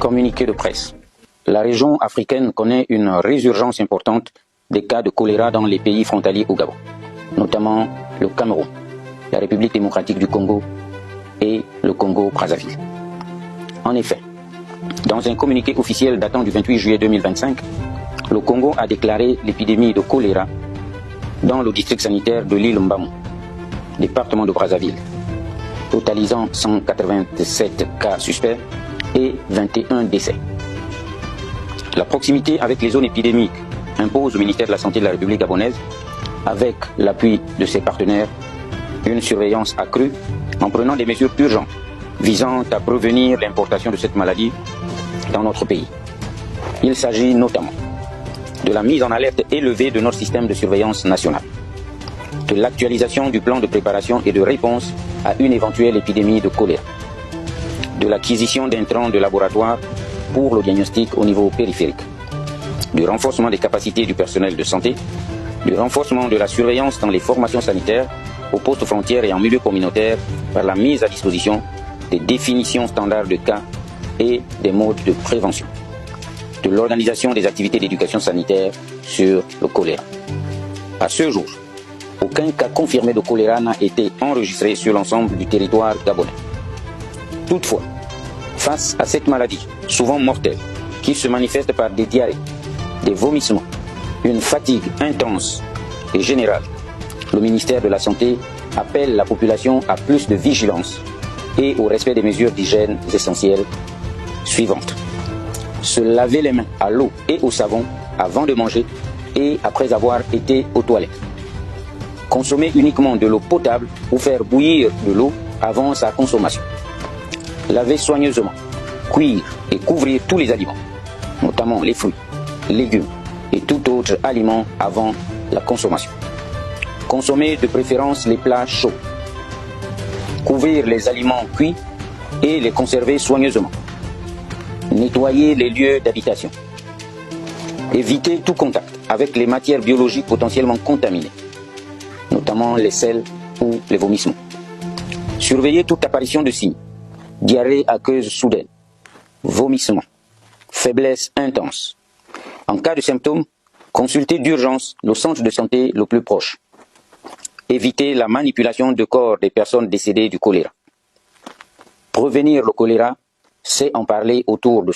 Communiqué de presse. La région africaine connaît une résurgence importante des cas de choléra dans les pays frontaliers au Gabon, notamment le Cameroun, la République démocratique du Congo et le Congo-Brazzaville. En effet, dans un communiqué officiel datant du 28 juillet 2025, le Congo a déclaré l'épidémie de choléra dans le district sanitaire de l'île Mbamou, département de Brazzaville, totalisant 187 cas suspects et 21 décès. La proximité avec les zones épidémiques impose au ministère de la Santé de la République gabonaise, avec l'appui de ses partenaires, une surveillance accrue en prenant des mesures urgentes visant à prévenir l'importation de cette maladie dans notre pays. Il s'agit notamment de la mise en alerte élevée de notre système de surveillance nationale, de l'actualisation du plan de préparation et de réponse à une éventuelle épidémie de choléra, de l'acquisition d'intrants de laboratoire pour le diagnostic au niveau périphérique, du renforcement des capacités du personnel de santé, du renforcement de la surveillance dans les formations sanitaires, aux postes frontières et en milieu communautaire par la mise à disposition des définitions standards de cas et des modes de prévention, de l'organisation des activités d'éducation sanitaire sur le choléra. À ce jour, aucun cas confirmé de choléra n'a été enregistré sur l'ensemble du territoire gabonais. Toutefois, face à cette maladie, souvent mortelle, qui se manifeste par des diarrhées, des vomissements, une fatigue intense et générale, le ministère de la Santé appelle la population à plus de vigilance et au respect des mesures d'hygiène essentielles suivantes. Se laver les mains à l'eau et au savon avant de manger et après avoir été aux toilettes. Consommer uniquement de l'eau potable ou faire bouillir de l'eau avant sa consommation. Laver soigneusement, cuire et couvrir tous les aliments, notamment les fruits, légumes et tout autre aliment avant la consommation. Consommer de préférence les plats chauds. Couvrir les aliments cuits et les conserver soigneusement. Nettoyer les lieux d'habitation. Éviter tout contact avec les matières biologiques potentiellement contaminées, notamment les sels ou les vomissements. Surveiller toute apparition de signes: diarrhée aqueuse soudaine, vomissement, faiblesse intense. En cas de symptômes, consulter d'urgence le centre de santé le plus proche. Éviter la manipulation de corps des personnes décédées du choléra. Prévenir le choléra, c'est en parler autour de